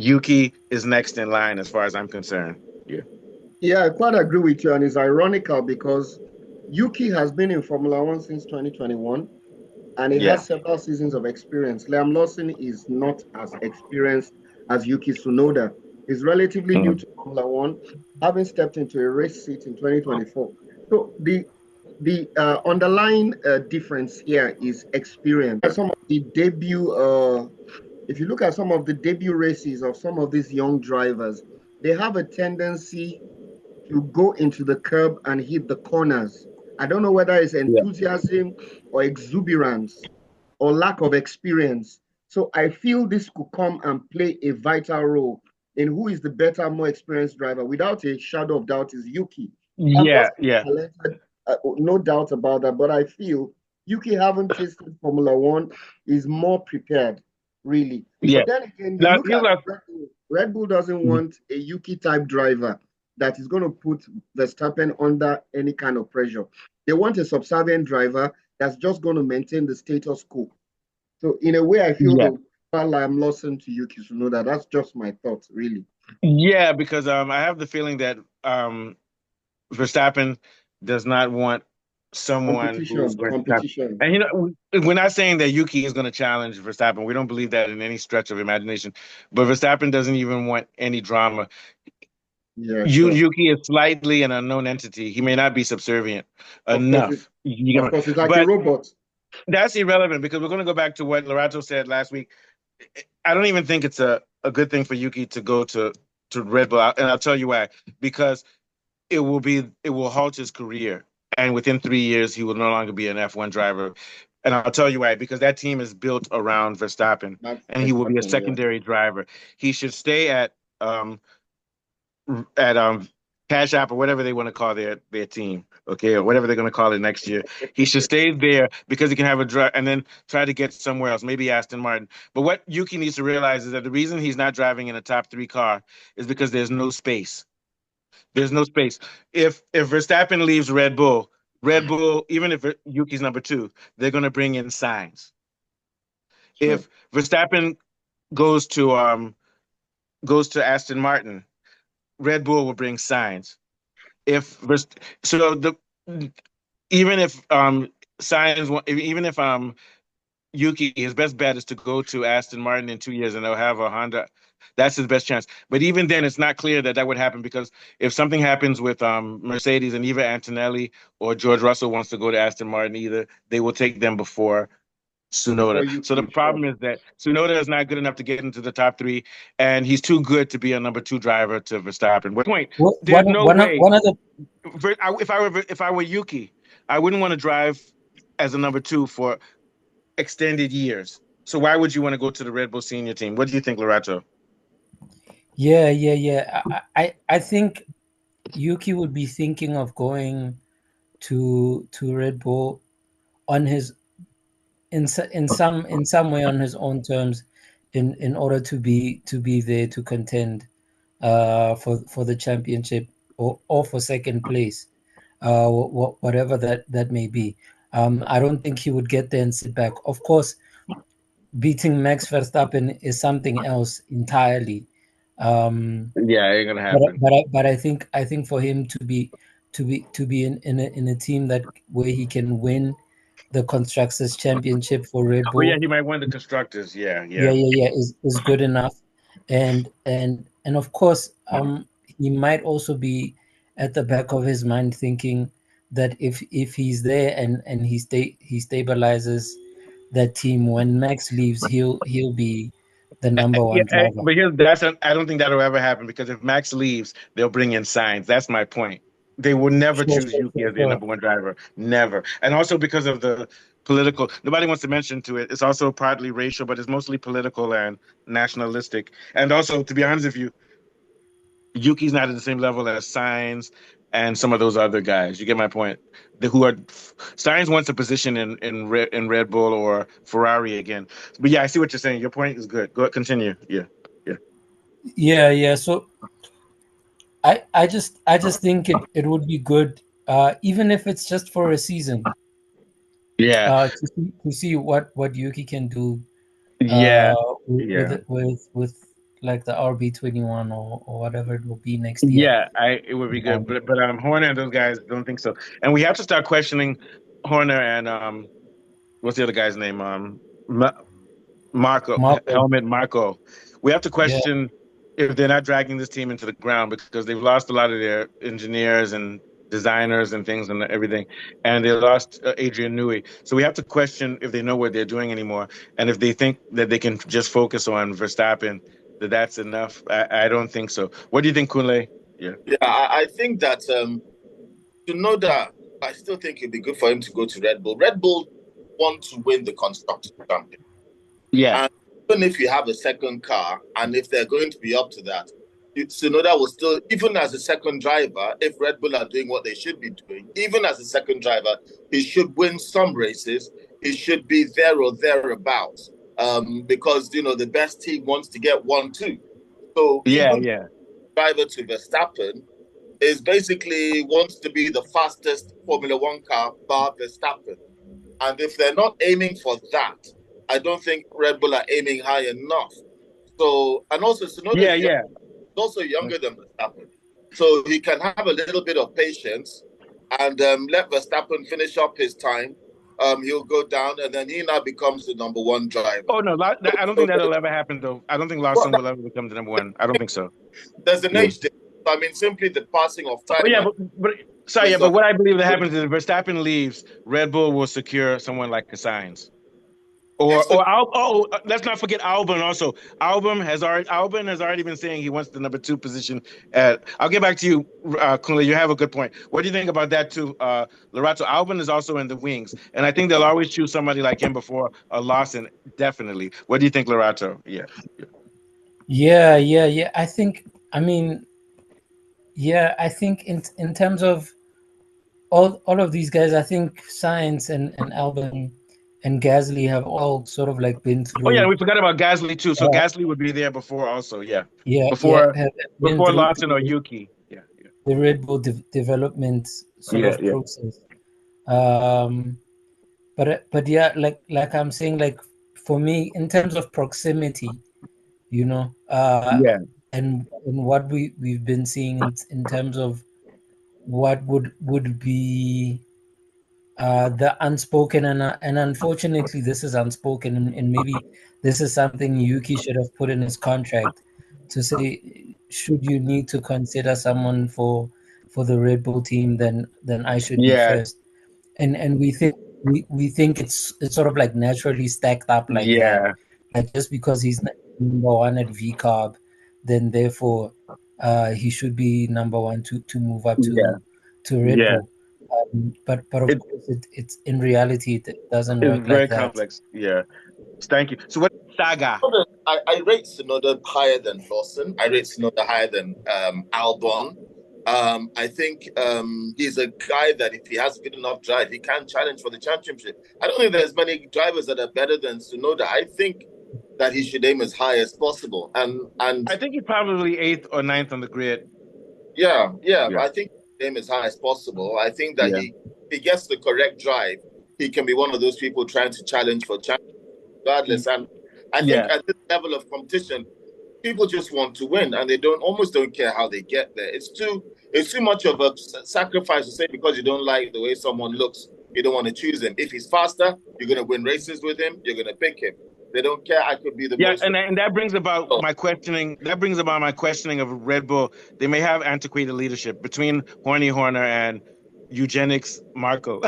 Yuki is next in line as far as I'm concerned. Yeah. Yeah, I quite agree with you, and it's ironical because Yuki has been in Formula One since 2021, and he Yeah. has several seasons of experience. Liam Lawson is not as experienced as Yuki Tsunoda. He's relatively new Mhm. to Formula One, having stepped into a race seat in 2024. So the underlying difference here is experience. Some of the debut, if you look at some of the debut races of some of these young drivers, they have a tendency to go into the curb and hit the corners. I don't know whether it's Yeah. enthusiasm or exuberance or lack of experience. So I feel this could come and play a vital role in who is the better, more experienced driver. Without a shadow of doubt, is Yuki. Of course, Yeah. he's Yeah. talented, no doubt about that. But I feel Yuki, having tasted Formula One, is more prepared, really. Yeah. But then again, you Now look here's at what. Red Bull. Red Bull doesn't want a Yuki type driver that is going to put Verstappen under any kind of pressure. They want a subservient driver that's just going to maintain the status quo. So in a way, I feel Yeah. the I'm Lawson to Yuki Tsunoda. That's just my thoughts, really. Yeah, because I have the feeling that Verstappen does not want someone who's Competition, going to challenge. competition. And we're not saying that Yuki is going to challenge Verstappen. We don't believe that in any stretch of imagination. But Verstappen doesn't even want any drama. Yeah, sure. Yuki is slightly an unknown entity. He may not be subservient Of course, it, enough. of course, it's like a But robot. that's irrelevant because we're going to go back to what Lorato said last week. I don't even think it's a good thing for Yuki to go to Red Bull, and I'll tell you why. Because it will halt his career, and within 3 years he will no longer be an F1 driver. And I'll tell you why. Because that team is built around Verstappen, Max and he will be a Verstappen, yeah. secondary driver. He should stay at Cash App or whatever they want to call their team, okay, or whatever they're going to call it next year. He should stay there because he can have a drive and then try to get somewhere else, maybe Aston Martin. But what Yuki needs to realize is that the reason he's not driving in a top three car is because there's no space. There's no space. If Verstappen leaves Red Bull, even if Yuki's number two, they're going to bring in signs. Sure. If Verstappen goes to um goes to Aston Martin, Red Bull will bring signs. If so the even if signs even if Yuki, his best bet is to go to Aston Martin in 2 years and they'll have a Honda. That's his best chance. But even then, it's not clear that that would happen because if something happens with Mercedes and either Antonelli or George Russell wants to go to Aston Martin, either they will take them before Before Tsunoda. So the Yuki, sure. problem is that Tsunoda is not good enough to get into the top three, and he's too good to be a number two driver to Verstappen. What point? There's no way. One of the If I were Yuki, I wouldn't want to drive as a number two for extended years. So why would you want to go to the Red Bull senior team? What do you think, Lorato? yeah. I think Yuki would be thinking of going to Red Bull on his in some way on his own terms, in order to be there to contend for the championship, or for second place, whatever that may be. I don't think he would get there and sit back. Of course, beating Max Verstappen is something else entirely. Um, Yeah, ain't gonna happen. but I think for him to be in a team that where he can win the constructors championship for Red Oh yeah, Bull, he might win the constructors. Yeah, yeah, yeah. is good enough. And of course, he might also be at the back of his mind thinking that if he's there and he stabilizes that team, when Max leaves, he'll be the number Yeah, one driver. but I don't think that'll ever happen because if Max leaves, they'll bring in signs. That's my point. They will never choose Yuki as their Sure. number one driver. Never. And also because of the political, nobody wants to mention to it. It's also partly racial, but it's mostly political and nationalistic. And also, to be honest with you, Yuki's not at the same level as Signs and some of those other guys. You get my point. Who are Signs wants a position in Red Bull or Ferrari again. But yeah, I see what you're saying. Your point is good. Go continue. Yeah, yeah, Yeah. So I just think it would be good, even if it's just for a season, yeah, to see what Yuki can do, yeah, with yeah. with like the RB21 or whatever it will be next year. Yeah, it would be good, but Horner and those guys don't think so, and we have to start questioning Horner and what's the other guy's name? Marco, Marco, Helmet Marco. We have to yeah, question if they're not dragging this team into the ground because they've lost a lot of their engineers and designers and things and everything, and they lost Adrian Newey. So we have to question if they know what they're doing anymore, and if they think that they can just focus on Verstappen, that's enough. I don't think so. What do you think, Kunle? Yeah. Yeah, I think that to know that I still think it'd be good for him to go to Red Bull. Red Bull want to win the constructors championship. Yeah. And even if you have a second car, and if they're going to be up to that, Tsunoda will still, even as a second driver, if Red Bull are doing what they should be doing, even as a second driver, he should win some races. He should be there or thereabouts, because the best team wants to get 1-2. So Yeah, even yeah. driver to Verstappen is basically wants to be the fastest Formula One car bar Verstappen. And if they're not aiming for that, I don't think Red Bull are aiming high enough. So, and also Tsunoda is also younger than Verstappen. So he can have a little bit of patience and let Verstappen finish up his time. He'll go down and then he now becomes the number one driver. Oh, no, I don't think that'll ever happen, though. I don't think Lawson will ever become the number one. I don't think so. There's an age difference. I mean, simply the passing of time. Oh, yeah, but what I believe that happens is if Verstappen leaves, Red Bull will secure someone like a Sainz. Let's not forget Albon also. Albon has already been saying he wants the number 2 position. I'll get back to you, Kunle. You have a good point. What do you think about that too, Lorato? Albon is also in the wings, and I think they'll always choose somebody like him before Lawson. Definitely. What do you think, Lorato? Yeah. I think in terms of all of these guys, I think Sainz and Albon and Gasly have all sort of like been through. Oh yeah, we forgot about Gasly too. So Gasly would be there before also, before Lawson or Yuki. The Red Bull development sort of process. But yeah, like I'm saying, like for me, in terms of proximity, and what we've been seeing in terms of what would be the unspoken, and unfortunately this is unspoken, and maybe this is something Yuki should have put in his contract to say, should you need to consider someone for the Red Bull team, then I should be first. And we think it's sort of like naturally stacked up like that. Like just because he's number one at VCARB, then therefore he should be number one to move up to Red Bull. But of course, it's in reality it doesn't work like that. It's very complex. Yeah. Thank you. So what Saga? I rate Tsunoda higher than Lawson. I rate Tsunoda higher than Albon. I think he's a guy that if he has good enough drive, he can challenge for the championship. I don't think there's many drivers that are better than Tsunoda. I think that he should aim as high as possible. And I think he's probably 8th or 9th on the grid. Yeah. I think aim as high as possible. I think that if he gets the correct drive, he can be one of those people trying to challenge for championship regardless. And I think at this level of competition, people just want to win, and they almost don't care how they get there. It's too much of a sacrifice to say because you don't like the way someone looks, you don't want to choose him. If he's faster, you're going to win races with him. You're going to pick him. They don't care. I could be the most. And that brings about my questioning. That brings about my questioning of Red Bull. They may have antiquated leadership between Horner and Eugenics Marco.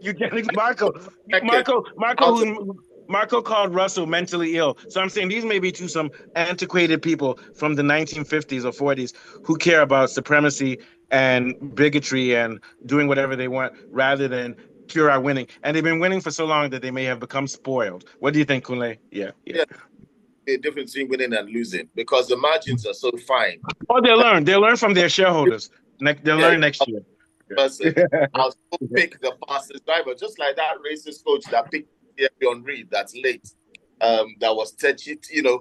Eugenics Marco. Marco called Russell mentally ill. So I'm saying these may be some antiquated people from the 1950s or 40s who care about supremacy and bigotry and doing whatever they want rather than pure winning. And they've been winning for so long that they may have become spoiled. What do you think, Kunle? Yeah. The difference between winning and losing because the margins are so fine. Oh, they'll learn. They'll learn from their shareholders. They'll learn next year. I'll still pick the fastest driver, just like that racist coach that picked Thierry Henry that's late. That was touchy. There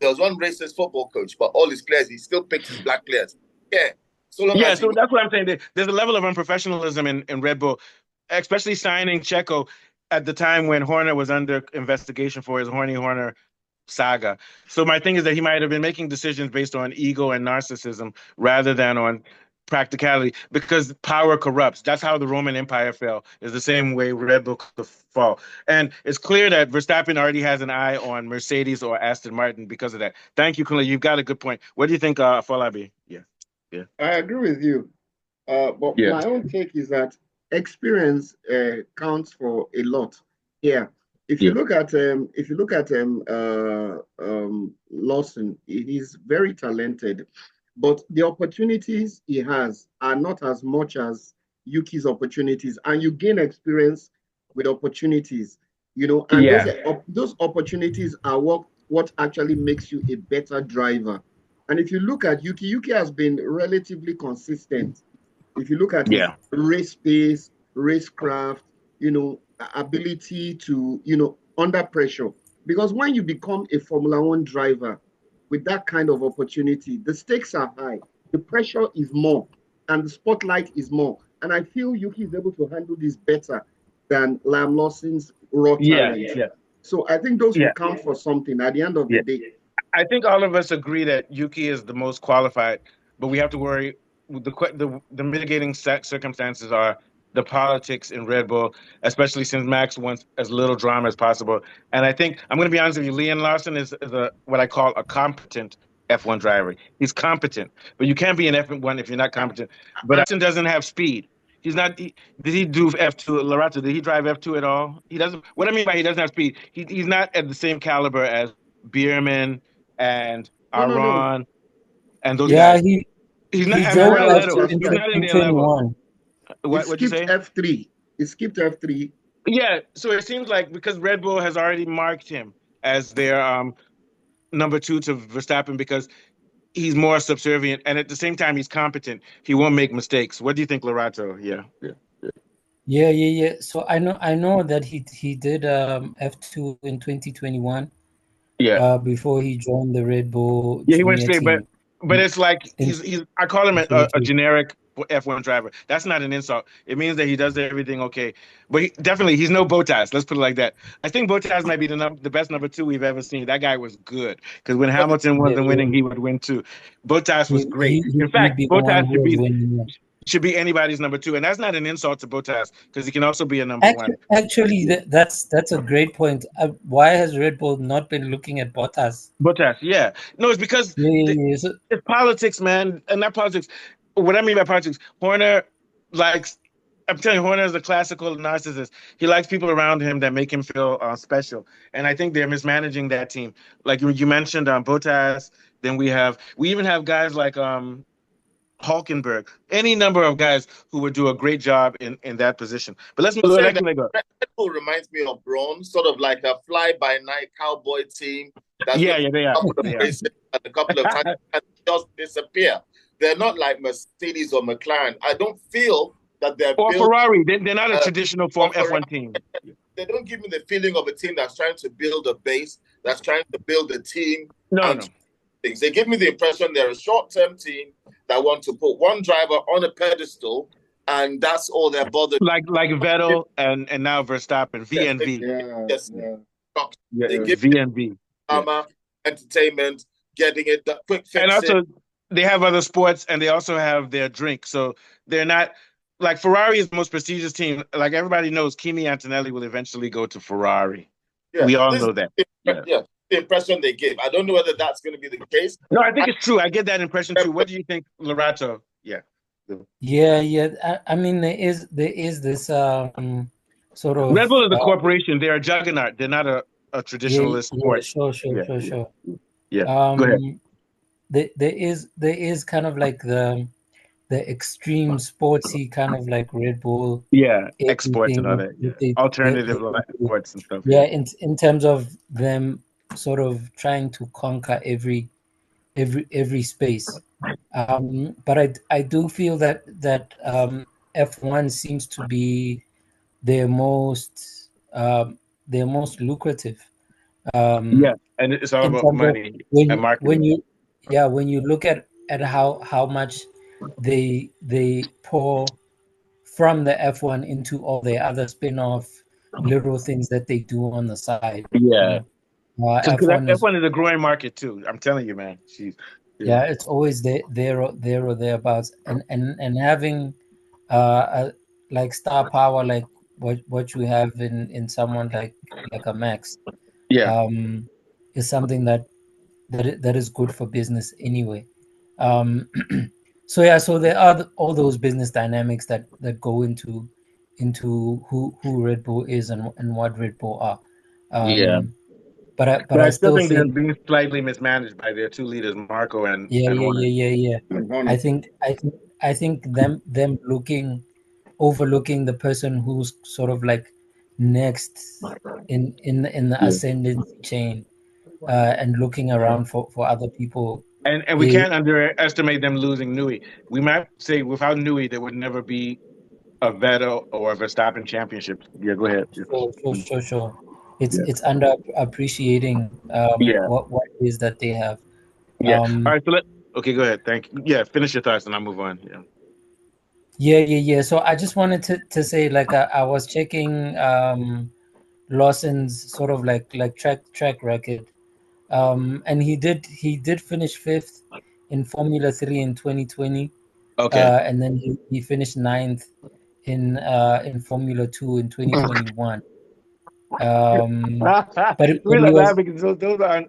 was one racist football coach, but all his players, he still picked his black players. So that's what I'm saying. There's a level of unprofessionalism in Red Bull, especially signing Checo at the time when Horner was under investigation for his Horner saga. So my thing is that he might have been making decisions based on ego and narcissism rather than on practicality, because power corrupts. That's how the Roman Empire fell. Is the same way Red Bull could fall. And it's clear that Verstappen already has an eye on Mercedes or Aston Martin because of that. Thank you, Kunle. You've got a good point. What do you think, Falabi? Yeah. Yeah. I agree with you. But my own take is that experience counts for a lot. Yeah. If you look at Lawson, he's very talented, but the opportunities he has are not as much as Yuki's opportunities, and you gain experience with opportunities, and those opportunities are what actually makes you a better driver. And if you look at Yuki, Yuki has been relatively consistent. If you look at his race pace, racecraft, ability to, under pressure. Because when you become a Formula One driver with that kind of opportunity, the stakes are high, the pressure is more, and the spotlight is more. And I feel Yuki is able to handle this better than Liam Lawson's raw talent. So I think those will count for something at the end of the day. I think all of us agree that Yuki is the most qualified, but we have to worry. The mitigating circumstances are the politics in Red Bull, especially since Max wants as little drama as possible. And I think I'm going to be honest with you, Liam Lawson is what I call a competent F1 driver. He's competent, but you can't be an F1 if you're not competent. But Lawson doesn't have speed. He's not. Did he do F2? Lorato, did he drive F2 at all? He doesn't. What I mean by he doesn't have speed, he's not at the same caliber as Bierman and Aron and those guys. He's not. He drove F2 He's not in their level. What you say? F3. He skipped F3. Yeah. So it seems like because Red Bull has already marked him as their number 2 to Verstappen because he's more subservient and at the same time he's competent. He won't make mistakes. What do you think, Lorato? Yeah. So I know that he did F2 in 2021. Yeah. Before he joined the Red Bull. Yeah, he went straight, but it's like he's. I call him a generic F1 driver. That's not an insult. It means that he does everything okay. But he's no Bottas. Let's put it like that. I think Bottas might be the best number 2 we've ever seen. That guy was good because when Hamilton wasn't winning, he would win too. Bottas was great. In fact, Bottas should be anybody's number 2, and that's not an insult to Bottas because he can also be a number 1. Actually, that's a great point. Why has Red Bull not been looking at Bottas? Yeah. No, it's because it's politics, man, and not politics. What I mean by politics, Horner likes. I'm telling you, Horner is a classical narcissist. He likes people around him that make him feel special, and I think they're mismanaging that team. Like you mentioned, Bottas. Then we even have guys like Hulkenberg, any number of guys who would do a great job in that position. But let's go. Red Bull reminds me of Braun, sort of like a fly-by-night cowboy team. That's they are. And a couple of times and just disappear. They're not like Mercedes or McLaren. I don't feel that they're or Ferrari. They're not a traditional form F1 team. They don't give me the feeling of a team that's trying to build a base, that's trying to build a team. No. Things. They give me the impression they're a short-term team that want to put one driver on a pedestal, and that's all they're bothered. Like Vettel and now Verstappen, VNV. They give VNV. Entertainment, getting it done, quick fix. And also, they have other sports, and they also have their drink. So they're not like Ferrari is the most prestigious team. Like everybody knows, Kimi Antonelli will eventually go to Ferrari. Yeah, we all know that. The impression they give. I don't know whether that's going to be the case. No, I think it's true. I get that impression too. What do you think, Lorato? Yeah. I mean, there is this sort of Red Bull is a corporation. They're a juggernaut. They're not a traditionalist sport. Sure. Yeah. Go ahead. There is kind of like the extreme sportsy kind of like Red Bull. Yeah, exports and all that. Yeah. Alternative sports and stuff. Yeah, in terms of them sort of trying to conquer every space. But I do feel that F1 seems to be their most lucrative. And it's all about money and marketing. When you look at how much they pour from the F1 into all their other spin-off little things that they do on the side. F1 is a growing market too. I'm telling you, man. Yeah, it's always there or thereabouts, and having like star power like what you have in someone like a Max, is something that is good for business anyway. So yeah, so there are all those business dynamics that go into who Red Bull is and what Red Bull are. But I still still think they're think being slightly mismanaged by their two leaders, Marco and Horner. Yeah. I think them overlooking the person who's sort of like next in the ascendancy chain, and looking around for other people. And we can't underestimate them losing Nui. We might say without Nui, there would never be a Vettel or a Verstappen championship. Yeah, go ahead. Sure. It's under appreciating what it is that they have. Yeah. All right. So okay, go ahead. Thank you. Yeah, finish your thoughts and I'll move on. Yeah. So I just wanted to say, like, I was checking Lawson's sort of like track record, and he did finish 5th in Formula 3 in 2020. Okay. And then he finished 9th in Formula 2 in 2021. But We're he was, laughing because those aren't.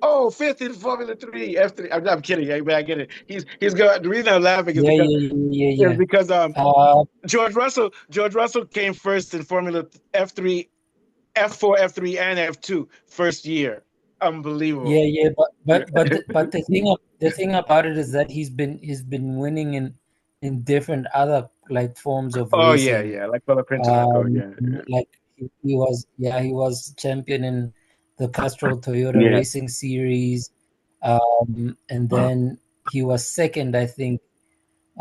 Oh, 5th in Formula 3, F3. I'm kidding. I get it. He's got the reason I'm laughing is because George Russell came first in Formula F3, F4, F3, and F2 first year. Unbelievable. Yeah, but the thing about it is that he's been winning in different other like forms of racing. Yeah, like Philippines. Like he was champion in the Castrol Toyota Racing Series, and then he was second, I think,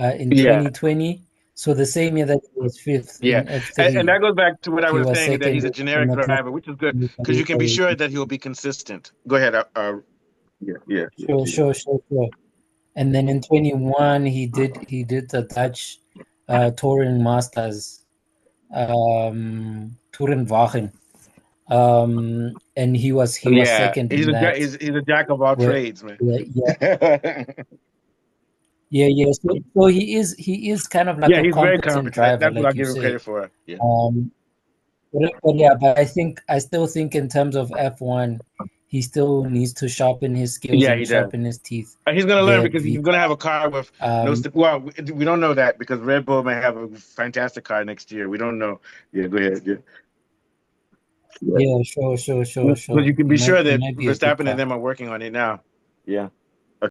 in 2020. So the same year that he was 5th in F3, and that goes back to what I he was was saying, that he's second a generic driver, which is good because you can be sure that he'll be consistent. Go ahead. Sure. And then in 21, he did the Dutch touring masters, Tourenwagen, and he was second in that. He's a jack of all trades, man. Yeah. So he is kind of like a he's very competent competent. driver, That's what like I'll you give him say. credit for. Yeah. But I still think in terms of F1, he still needs to sharpen his skills and sharpen his teeth. He's going to learn because he's going to have a car with no. Well, we don't know that because Red Bull may have a fantastic car next year. We don't know. Yeah, go ahead. Yeah, sure. But you can be sure that Verstappen and them are working on it now. Yeah.